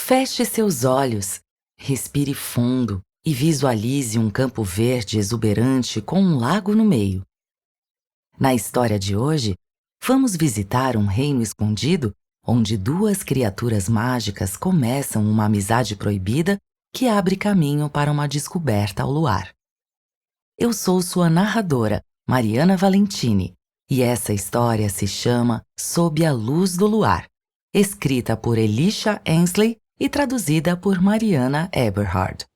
Feche seus olhos, respire fundo e visualize um campo verde exuberante com um lago no meio. Na história de hoje, vamos visitar um reino escondido onde duas criaturas mágicas começam uma amizade proibida que abre caminho para uma descoberta ao luar. Eu sou sua narradora, Mariana Valentini, e essa história se chama Sob a Luz do Luar, escrita por Elisha Ensley e traduzida por Mariana Eberhard.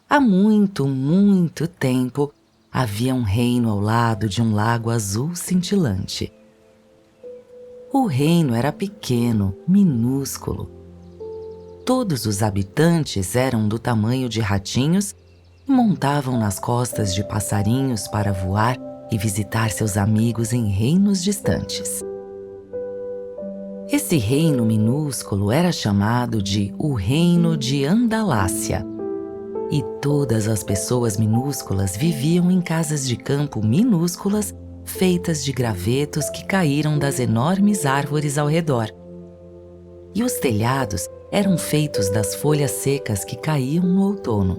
Há muito, muito tempo, havia um reino ao lado de um lago azul cintilante. O reino era pequeno, minúsculo. Todos os habitantes eram do tamanho de ratinhos e montavam nas costas de passarinhos para voar e visitar seus amigos em reinos distantes. Esse reino minúsculo era chamado de o Reino de Andalácia. E todas as pessoas minúsculas viviam em casas de campo minúsculas feitas de gravetos que caíram das enormes árvores ao redor. E os telhados eram feitos das folhas secas que caíam no outono.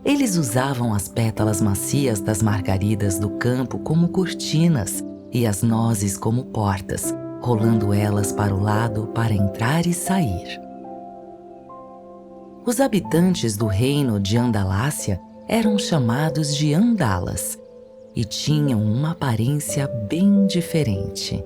Eles usavam as pétalas macias das margaridas do campo como cortinas e as nozes como portas, rolando elas para o lado para entrar e sair. Os habitantes do reino de Andalácia eram chamados de Andalas e tinham uma aparência bem diferente.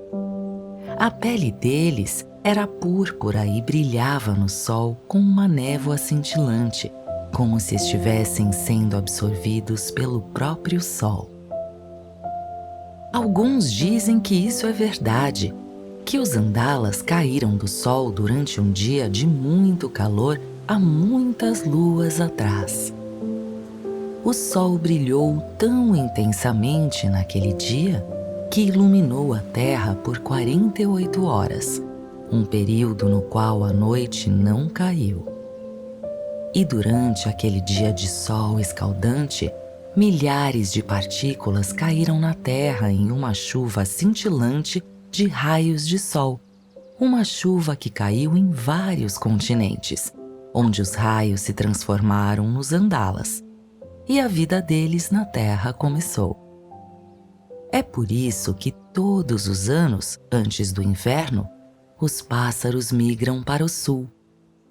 A pele deles era púrpura e brilhava no sol com uma névoa cintilante, como se estivessem sendo absorvidos pelo próprio sol. Alguns dizem que isso é verdade, que os Andalas caíram do sol durante um dia de muito calor há muitas luas atrás. O sol brilhou tão intensamente naquele dia que iluminou a Terra por 48 horas, um período no qual a noite não caiu. E durante aquele dia de sol escaldante, milhares de partículas caíram na Terra em uma chuva cintilante de raios de sol, uma chuva que caiu em vários continentes, onde os raios se transformaram nos Andalas, e a vida deles na Terra começou. É por isso que todos os anos, antes do inverno, os pássaros migram para o sul.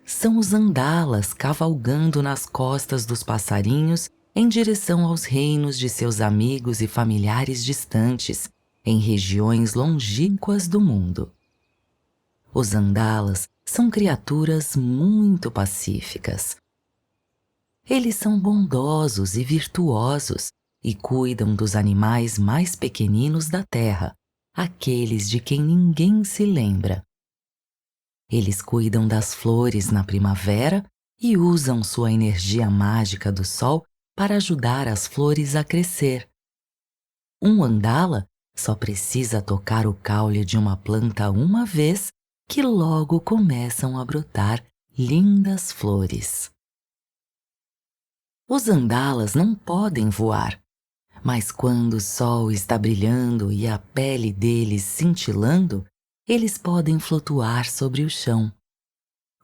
São os Andalas cavalgando nas costas dos passarinhos em direção aos reinos de seus amigos e familiares distantes, em regiões longínquas do mundo. Os Andalas são criaturas muito pacíficas. Eles são bondosos e virtuosos e cuidam dos animais mais pequeninos da terra, aqueles de quem ninguém se lembra. Eles cuidam das flores na primavera e usam sua energia mágica do sol para ajudar as flores a crescer. Um Andala só precisa tocar o caule de uma planta uma vez que logo começam a brotar lindas flores. Os Andalas não podem voar, mas quando o sol está brilhando e a pele deles cintilando, eles podem flutuar sobre o chão.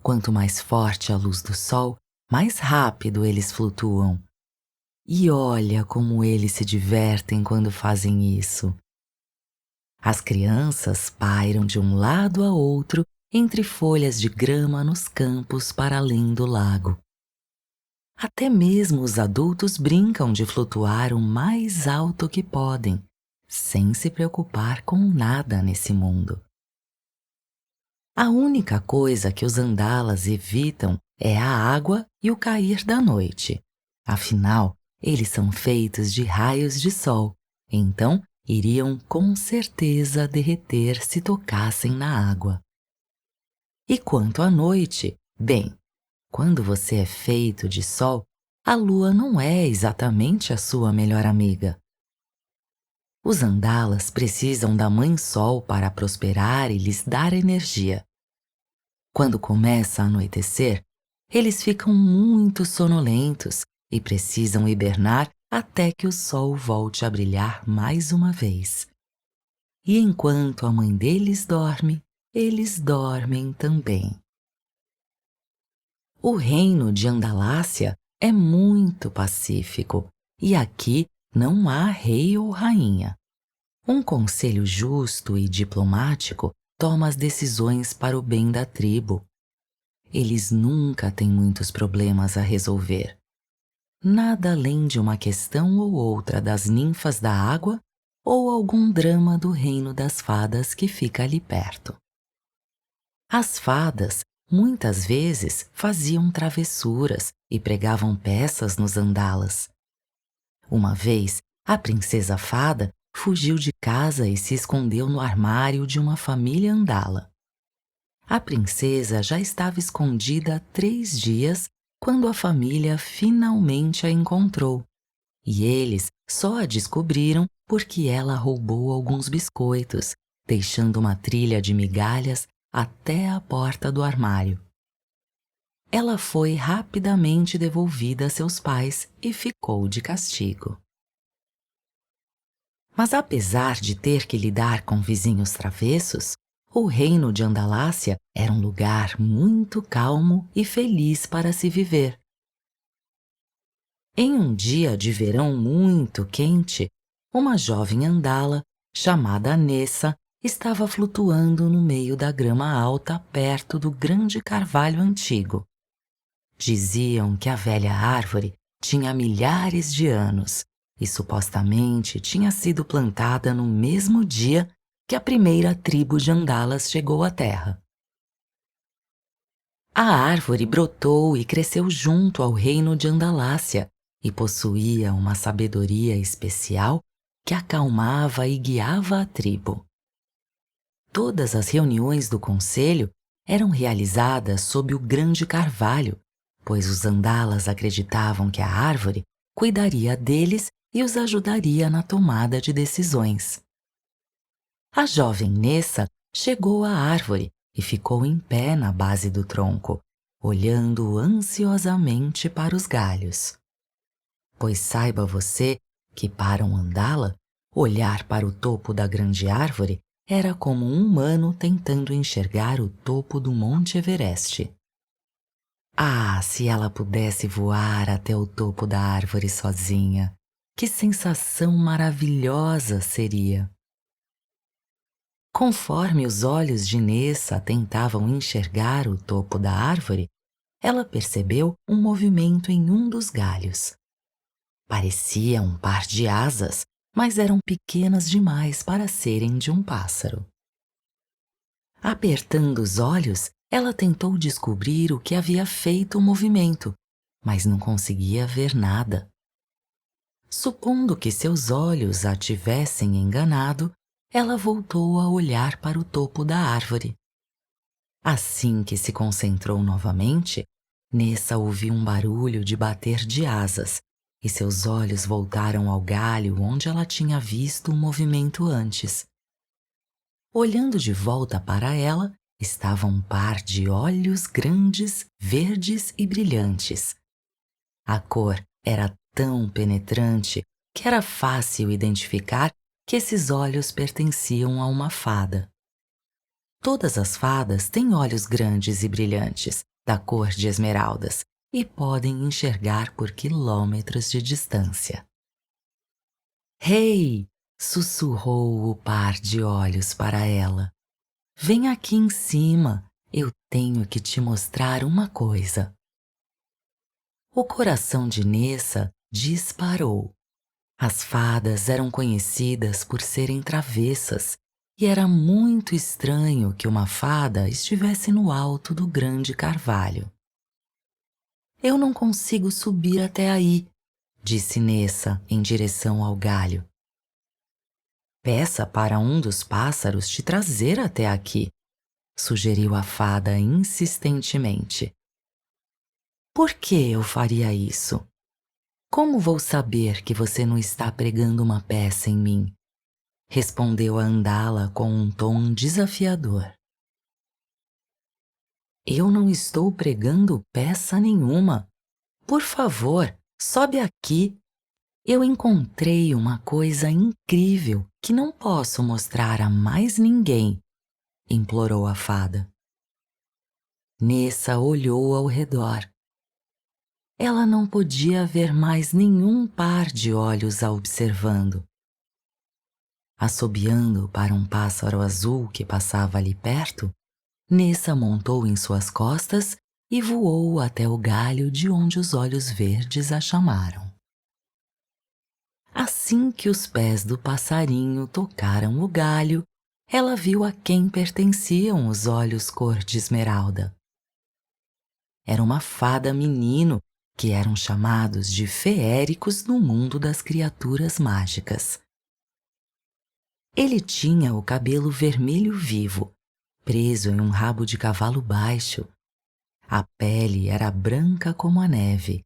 Quanto mais forte a luz do sol, mais rápido eles flutuam. E olha como eles se divertem quando fazem isso. As crianças pairam de um lado a outro entre folhas de grama nos campos para além do lago. Até mesmo os adultos brincam de flutuar o mais alto que podem, sem se preocupar com nada nesse mundo. A única coisa que os Andalas evitam é a água e o cair da noite. Afinal, eles são feitos de raios de sol, então iriam com certeza derreter se tocassem na água. E quanto à noite, bem, quando você é feito de sol, a lua não é exatamente a sua melhor amiga. Os Andalas precisam da Mãe Sol para prosperar e lhes dar energia. Quando começa a anoitecer, eles ficam muito sonolentos e precisam hibernar até que o sol volte a brilhar mais uma vez. e enquanto a mãe deles dorme, eles dormem também. O reino de Andalácia é muito pacífico e aqui não há rei ou rainha. Um conselho justo e diplomático toma as decisões para o bem da tribo. Eles nunca têm muitos problemas a resolver. Nada além de uma questão ou outra das ninfas da água ou algum drama do reino das fadas que fica ali perto. As fadas muitas vezes faziam travessuras e pregavam peças nos andalas. Uma vez, a princesa fada fugiu de casa e se escondeu no armário de uma família andala. A princesa já estava escondida há 3 dias quando a família finalmente a encontrou, e eles só a descobriram porque ela roubou alguns biscoitos, deixando uma trilha de migalhas até a porta do armário. Ela foi rapidamente devolvida a seus pais e ficou de castigo. Mas apesar de ter que lidar com vizinhos travessos, o reino de Andalácia era um lugar muito calmo e feliz para se viver. Em um dia de verão muito quente, uma jovem andala, chamada Nessa, estava flutuando no meio da grama alta perto do grande carvalho antigo. Diziam que a velha árvore tinha milhares de anos e supostamente tinha sido plantada no mesmo dia que a primeira tribo de andalas chegou à terra. A árvore brotou e cresceu junto ao reino de Andalácia e possuía uma sabedoria especial que acalmava e guiava a tribo. Todas as reuniões do conselho eram realizadas sob o grande carvalho, pois os andalas acreditavam que a árvore cuidaria deles e os ajudaria na tomada de decisões. A jovem Nessa chegou à árvore e ficou em pé na base do tronco, olhando ansiosamente para os galhos. Pois saiba você que para um andala, olhar para o topo da grande árvore era como um humano tentando enxergar o topo do Monte Everest. Ah, se ela pudesse voar até o topo da árvore sozinha! Que sensação maravilhosa seria! Conforme os olhos de Nessa tentavam enxergar o topo da árvore, ela percebeu um movimento em um dos galhos. Parecia um par de asas, mas eram pequenas demais para serem de um pássaro. Apertando os olhos, ela tentou descobrir o que havia feito o movimento, mas não conseguia ver nada. Supondo que seus olhos a tivessem enganado, ela voltou a olhar para o topo da árvore. Assim que se concentrou novamente, Nessa ouviu um barulho de bater de asas e seus olhos voltaram ao galho onde ela tinha visto o movimento antes. Olhando de volta para ela, estava um par de olhos grandes, verdes e brilhantes. A cor era tão penetrante que era fácil identificar que esses olhos pertenciam a uma fada. Todas as fadas têm olhos grandes e brilhantes, da cor de esmeraldas, e podem enxergar por quilômetros de distância. Rei! Sussurrou o par de olhos para ela. Vem aqui em cima, eu tenho que te mostrar uma coisa. O coração de Nessa disparou. As fadas eram conhecidas por serem travessas e era muito estranho que uma fada estivesse no alto do grande carvalho. Eu não consigo subir até aí, disse Nessa em direção ao galho. Peça para um dos pássaros te trazer até aqui, sugeriu a fada insistentemente. Por que eu faria isso? Como vou saber que você não está pregando uma peça em mim? Respondeu a andala com um tom desafiador. Eu não estou pregando peça nenhuma. Por favor, sobe aqui. Eu encontrei uma coisa incrível que não posso mostrar a mais ninguém, implorou a fada. Nessa olhou ao redor. Ela não podia ver mais nenhum par de olhos a observando. Assobiando para um pássaro azul que passava ali perto, Nessa montou em suas costas e voou até o galho de onde os olhos verdes a chamaram. Assim que os pés do passarinho tocaram o galho, ela viu a quem pertenciam os olhos cor de esmeralda. Era uma fada menino, que eram chamados de feéricos no mundo das criaturas mágicas. Ele tinha o cabelo vermelho vivo, preso em um rabo de cavalo baixo. A pele era branca como a neve,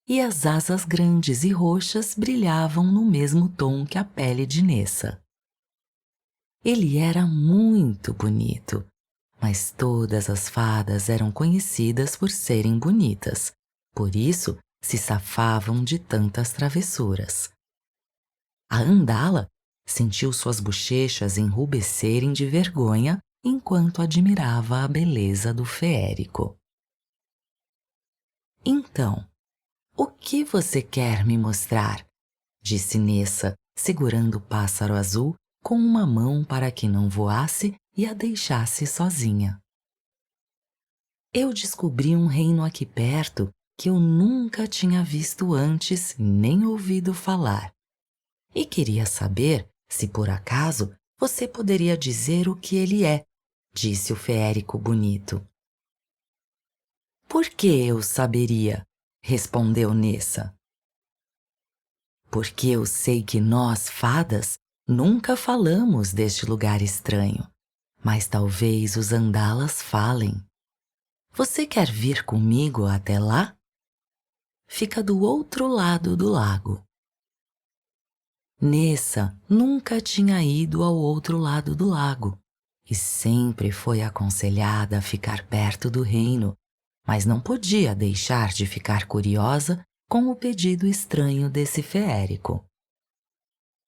e as asas grandes e roxas brilhavam no mesmo tom que a pele de Nessa. Ele era muito bonito, mas todas as fadas eram conhecidas por serem bonitas, por isso se safavam de tantas travessuras. A Andala sentiu suas bochechas enrubescerem de vergonha enquanto admirava a beleza do feérico. Então, o que você quer me mostrar? Disse Nessa, segurando o pássaro azul com uma mão para que não voasse e a deixasse sozinha. Eu descobri um reino aqui perto que eu nunca tinha visto antes nem ouvido falar. E queria saber se por acaso você poderia dizer o que ele é, disse o feérico bonito. Por que eu saberia? Respondeu Nessa. Porque eu sei que nós, fadas, nunca falamos deste lugar estranho, mas talvez os Andalas falem. Você quer vir comigo até lá? Fica do outro lado do lago. Nessa nunca tinha ido ao outro lado do lago e sempre foi aconselhada a ficar perto do reino, mas não podia deixar de ficar curiosa com o pedido estranho desse feérico.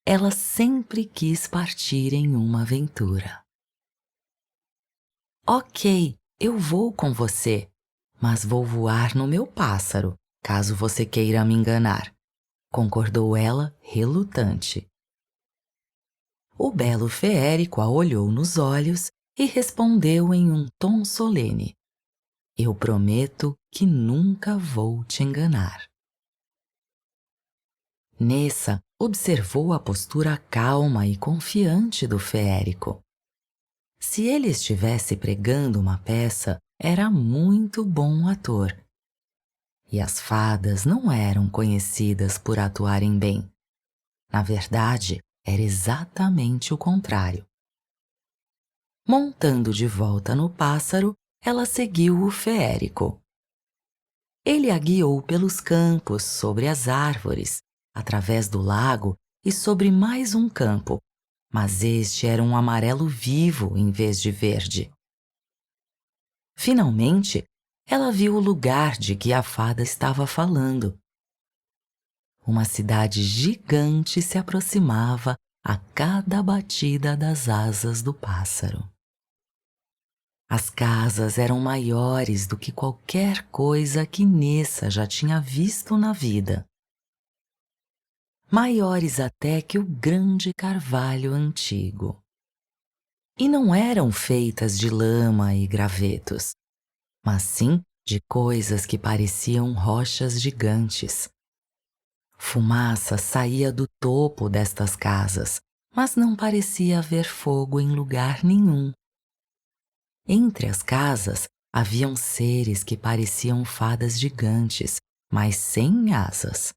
Ela sempre quis partir em uma aventura. Ok, eu vou com você, mas vou voar no meu pássaro, caso você queira me enganar, concordou ela, relutante. O belo feérico a olhou nos olhos e respondeu em um tom solene: Eu prometo que nunca vou te enganar. Nessa observou a postura calma e confiante do feérico. Se ele estivesse pregando uma peça, era muito bom ator. E as fadas não eram conhecidas por atuarem bem. Na verdade, era exatamente o contrário. Montando de volta no pássaro, ela seguiu o feérico. Ele a guiou pelos campos, sobre as árvores, através do lago e sobre mais um campo, mas este era um amarelo vivo em vez de verde. Finalmente, ela viu o lugar de que a fada estava falando. Uma cidade gigante se aproximava a cada batida das asas do pássaro. As casas eram maiores do que qualquer coisa que Nessa já tinha visto na vida. Maiores até que o grande carvalho antigo. E não eram feitas de lama e gravetos, mas sim de coisas que pareciam rochas gigantes. Fumaça saía do topo destas casas, mas não parecia haver fogo em lugar nenhum. Entre as casas haviam seres que pareciam fadas gigantes, mas sem asas.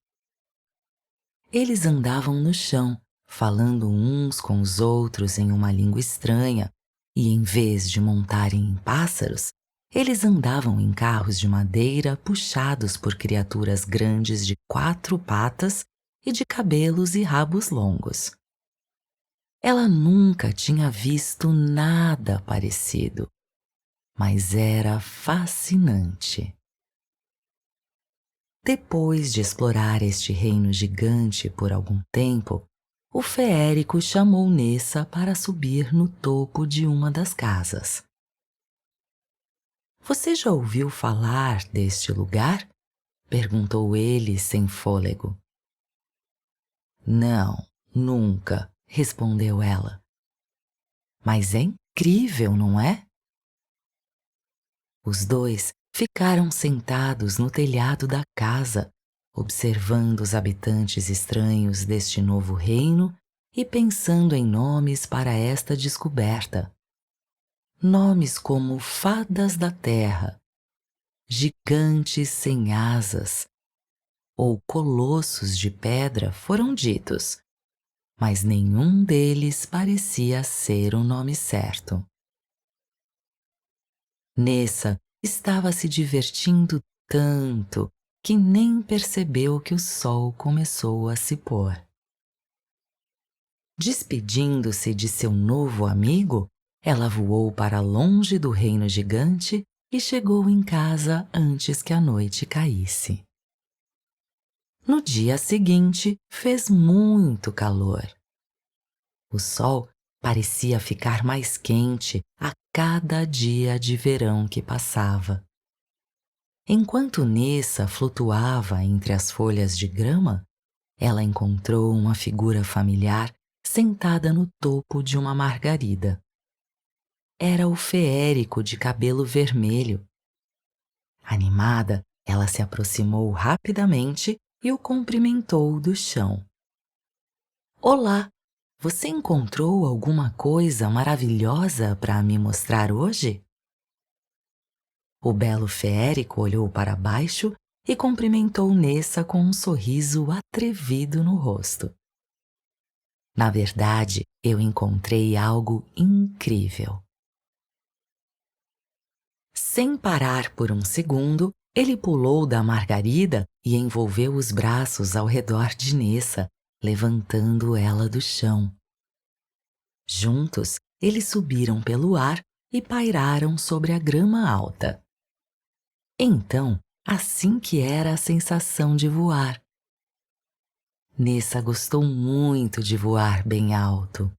Eles andavam no chão, falando uns com os outros em uma língua estranha, e em vez de montarem em pássaros, eles andavam em carros de madeira puxados por criaturas grandes de 4 patas e de cabelos e rabos longos. Ela nunca tinha visto nada parecido, mas era fascinante. Depois de explorar este reino gigante por algum tempo, o feérico chamou Nessa para subir no topo de uma das casas. Você já ouviu falar deste lugar? Perguntou ele sem fôlego. Não, nunca, respondeu ela. Mas é incrível, não é? Os dois ficaram sentados no telhado da casa, observando os habitantes estranhos deste novo reino e pensando em nomes para esta descoberta. Nomes como fadas da terra, gigantes sem asas ou colossos de pedra foram ditos, mas nenhum deles parecia ser o nome certo. Nessa estava se divertindo tanto que nem percebeu que o sol começou a se pôr. Despedindo-se de seu novo amigo, ela voou para longe do reino gigante e chegou em casa antes que a noite caísse. No dia seguinte, fez muito calor. O sol parecia ficar mais quente a cada dia de verão que passava. Enquanto Nessa flutuava entre as folhas de grama, ela encontrou uma figura familiar sentada no topo de uma margarida. Era o feérico de cabelo vermelho. Animada, ela se aproximou rapidamente e o cumprimentou do chão. Olá! Você encontrou alguma coisa maravilhosa para me mostrar hoje? O belo feérico olhou para baixo e cumprimentou Nessa com um sorriso atrevido no rosto. Na verdade, eu encontrei algo incrível. Sem parar por um segundo, ele pulou da margarida e envolveu os braços ao redor de Nessa, levantando ela do chão. Juntos, eles subiram pelo ar e pairaram sobre a grama alta. Então, assim que era a sensação de voar. Nessa gostou muito de voar bem alto.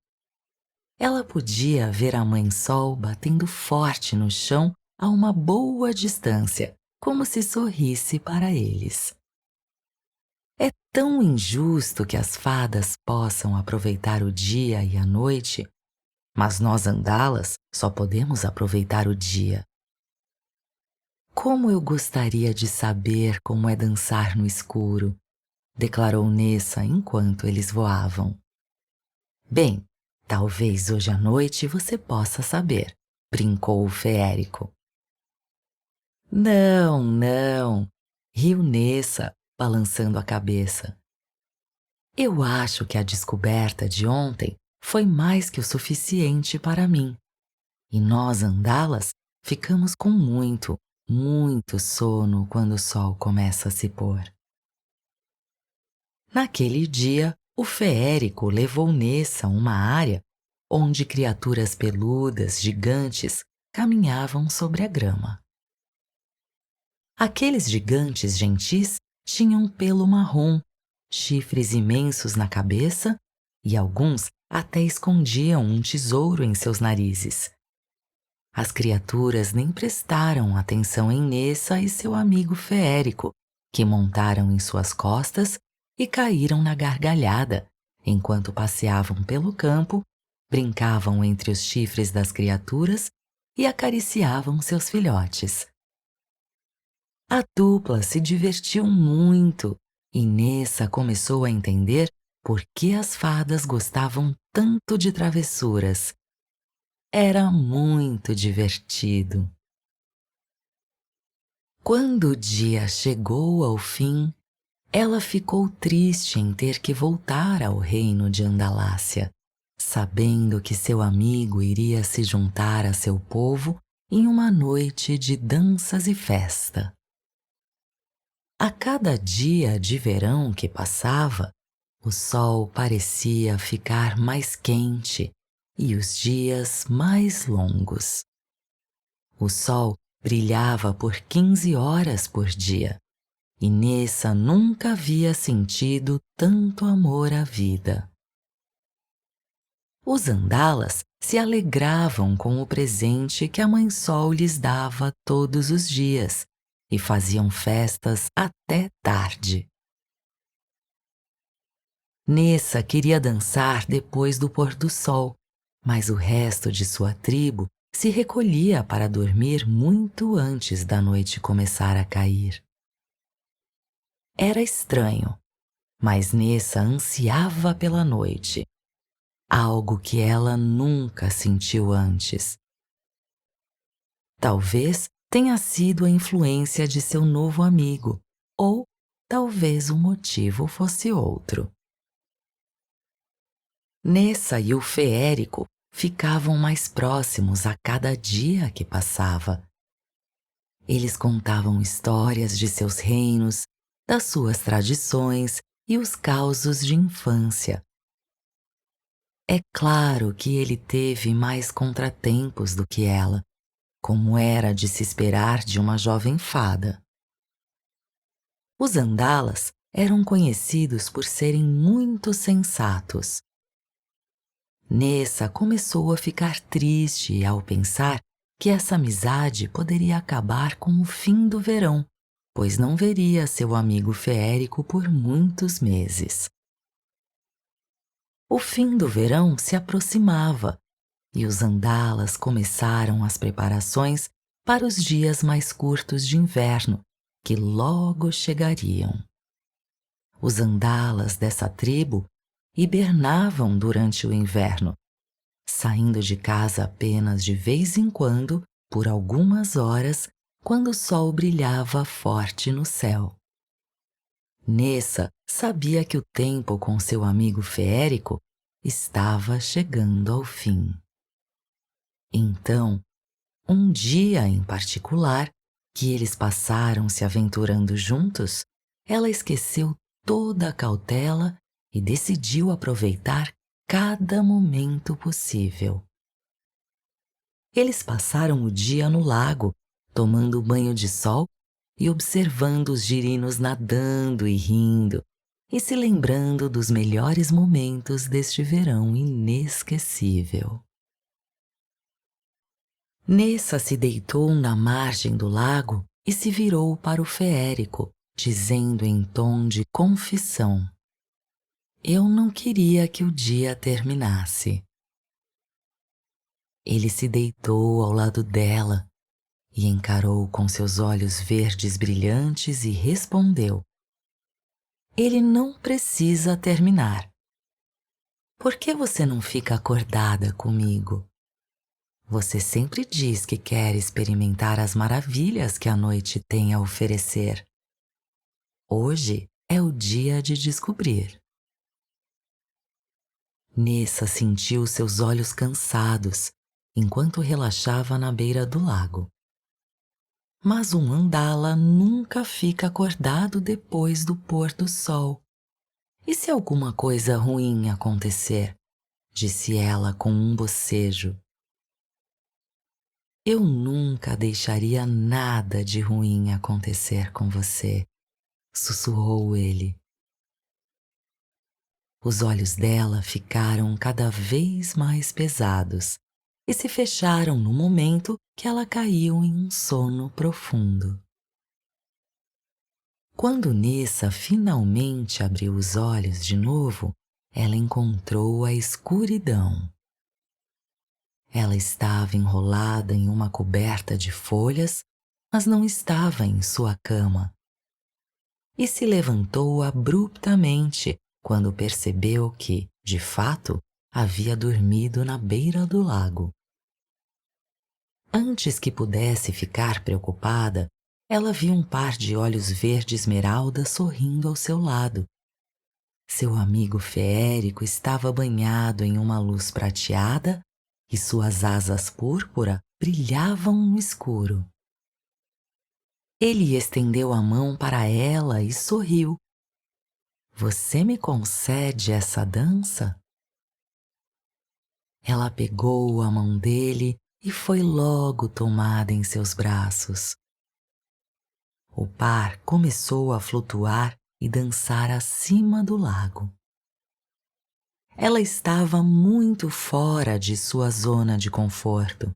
Ela podia ver a Mãe Sol batendo forte no chão a uma boa distância, como se sorrisse para eles. É tão injusto que as fadas possam aproveitar o dia e a noite, mas nós andalas só podemos aproveitar o dia. Como eu gostaria de saber como é dançar no escuro, declarou Nessa enquanto eles voavam. Bem, talvez hoje à noite você possa saber, brincou o feérico. Não, não, riu Nessa, balançando a cabeça. Eu acho que a descoberta de ontem foi mais que o suficiente para mim. E nós andalas ficamos com muito sono quando o sol começa a se pôr. Naquele dia, o feérico levou Nessa a uma área onde criaturas peludas gigantes caminhavam sobre a grama. Aqueles gigantes gentis tinham pelo marrom, chifres imensos na cabeça e alguns até escondiam um tesouro em seus narizes. As criaturas nem prestaram atenção em Nessa e seu amigo feérico, que montaram em suas costas e caíram na gargalhada, enquanto passeavam pelo campo, brincavam entre os chifres das criaturas e acariciavam seus filhotes. A dupla se divertiu muito e Nessa começou a entender por que as fadas gostavam tanto de travessuras. Era muito divertido. Quando o dia chegou ao fim, ela ficou triste em ter que voltar ao reino de Andalácia, sabendo que seu amigo iria se juntar a seu povo em uma noite de danças e festa. A cada dia de verão que passava, o sol parecia ficar mais quente e os dias mais longos. O sol brilhava por 15 horas por dia, e Nessa nunca havia sentido tanto amor à vida. Os Andalas se alegravam com o presente que a Mãe Sol lhes dava todos os dias e faziam festas até tarde. Nessa queria dançar depois do pôr do sol, mas o resto de sua tribo se recolhia para dormir muito antes da noite começar a cair. Era estranho, mas Nessa ansiava pela noite, algo que ela nunca sentiu antes. Talvez tenha sido a influência de seu novo amigo, ou talvez o motivo fosse outro. Nessa e o Feérico ficavam mais próximos a cada dia que passava. Eles contavam histórias de seus reinos, das suas tradições e os causos de infância. É claro que ele teve mais contratempos do que ela, como era de se esperar de uma jovem fada. Os Andalas eram conhecidos por serem muito sensatos. Nessa começou a ficar triste ao pensar que essa amizade poderia acabar com o fim do verão, pois não veria seu amigo Feérico por muitos meses. O fim do verão se aproximava e os Andalas começaram as preparações para os dias mais curtos de inverno, que logo chegariam. Os Andalas dessa tribo hibernavam durante o inverno, saindo de casa apenas de vez em quando, por algumas horas, quando o sol brilhava forte no céu. Nessa sabia que o tempo com seu amigo Feérico estava chegando ao fim. Então, um dia em particular, que eles passaram se aventurando juntos, ela esqueceu toda a cautela e decidiu aproveitar cada momento possível. Eles passaram o dia no lago, tomando banho de sol e observando os girinos nadando e rindo, e se lembrando dos melhores momentos deste verão inesquecível. Nessa se deitou na margem do lago e se virou para o Feérico, dizendo em tom de confissão: "Eu não queria que o dia terminasse." Ele se deitou ao lado dela e encarou com seus olhos verdes brilhantes e respondeu: "Ele não precisa terminar. Por que você não fica acordada comigo? Você sempre diz que quer experimentar as maravilhas que a noite tem a oferecer. Hoje é o dia de descobrir." Nessa sentiu seus olhos cansados enquanto relaxava na beira do lago. Mas um Andala nunca fica acordado depois do pôr do sol. E se alguma coisa ruim acontecer? Disse ela com um bocejo. Eu nunca deixaria nada de ruim acontecer com você, sussurrou ele. Os olhos dela ficaram cada vez mais pesados e se fecharam no momento que ela caiu em um sono profundo. Quando Nessa finalmente abriu os olhos de novo, ela encontrou a escuridão. Ela estava enrolada em uma coberta de folhas, mas não estava em sua cama. E se levantou abruptamente quando percebeu que, de fato, havia dormido na beira do lago. Antes que pudesse ficar preocupada, ela viu um par de olhos verde esmeralda sorrindo ao seu lado. Seu amigo Feérico estava banhado em uma luz prateada e suas asas púrpura brilhavam no escuro. Ele estendeu a mão para ela e sorriu. Você me concede essa dança? Ela pegou a mão dele e foi logo tomada em seus braços. o par começou a flutuar e dançar acima do lago. Ela estava muito fora de sua zona de conforto,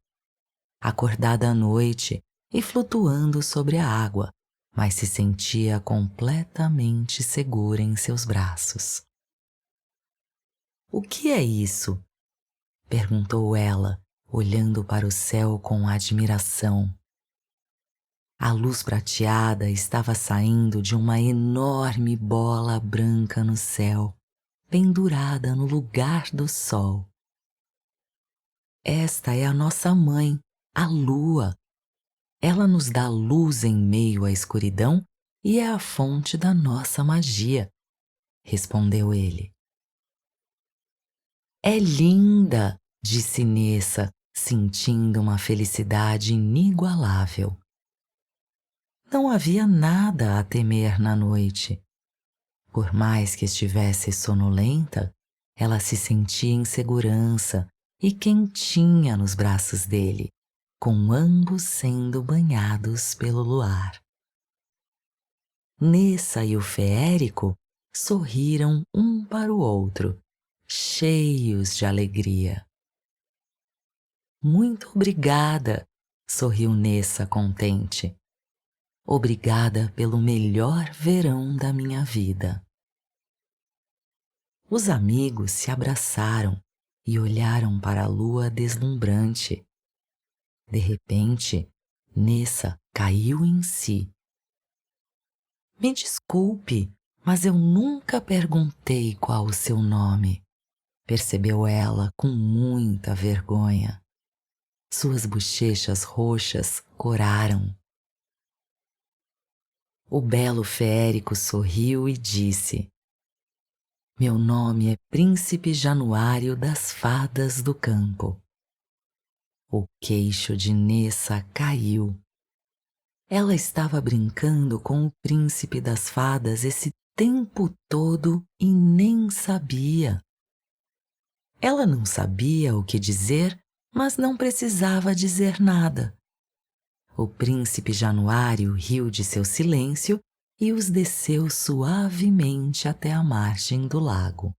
acordada à noite e flutuando sobre a água, mas se sentia completamente segura em seus braços. "O que é isso?" perguntou ela, olhando para o céu com admiração. A luz prateada estava saindo de uma enorme bola branca no céu, pendurada no lugar do sol. "Esta é a nossa mãe, a lua. Ela nos dá luz em meio à escuridão e é a fonte da nossa magia", respondeu ele. "É linda", disse Nessa, sentindo uma felicidade inigualável. Não havia nada a temer na noite. Por mais que estivesse sonolenta, ela se sentia em segurança e quentinha nos braços dele, com ambos sendo banhados pelo luar. Nessa e o Feérico sorriram um para o outro, cheios de alegria. "Muito obrigada", sorriu Nessa contente. "Obrigada pelo melhor verão da minha vida." Os amigos se abraçaram e olharam para a lua deslumbrante. De repente, Nessa caiu em si. "Me desculpe, mas eu nunca perguntei qual o seu nome", percebeu ela com muita vergonha. Suas bochechas roxas coraram. O belo Feérico sorriu e disse: "Meu nome é Príncipe Januário das Fadas do Campo." O queixo de Nessa caiu. Ela estava brincando com o príncipe das fadas esse tempo todo e nem sabia. Ela não sabia o que dizer, mas não precisava dizer nada. O príncipe Januário riu de seu silêncio e os desceu suavemente até a margem do lago.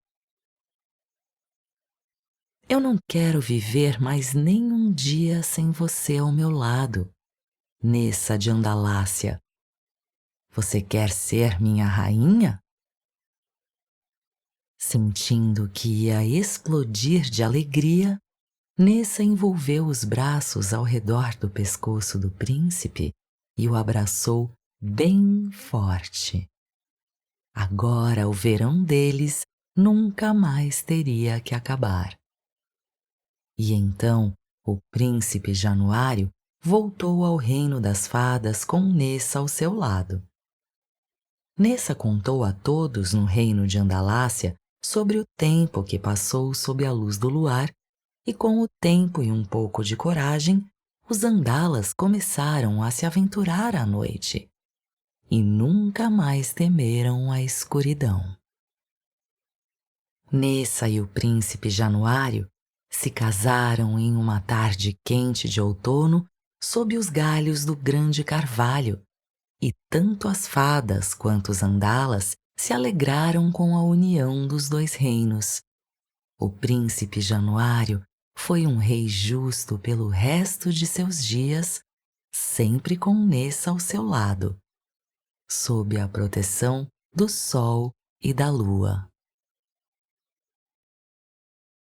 "Eu não quero viver mais nem um dia sem você ao meu lado, Nessa de Andalácia. Você quer ser minha rainha?" Sentindo que ia explodir de alegria, Nessa envolveu os braços ao redor do pescoço do príncipe e o abraçou bem forte. Agora o verão deles nunca mais teria que acabar. E então o príncipe Januário voltou ao reino das fadas com Nessa ao seu lado. Nessa contou a todos no reino de Andalácia sobre o tempo que passou sob a luz do luar, e com o tempo e um pouco de coragem, os Andalas começaram a se aventurar à noite e nunca mais temeram a escuridão. Nessa e o príncipe Januário se casaram em uma tarde quente de outono sob os galhos do grande carvalho, e tanto as fadas quanto os Andalas se alegraram com a união dos dois reinos. O príncipe Januário foi um rei justo pelo resto de seus dias, sempre com Nessa ao seu lado, sob a proteção do sol e da lua.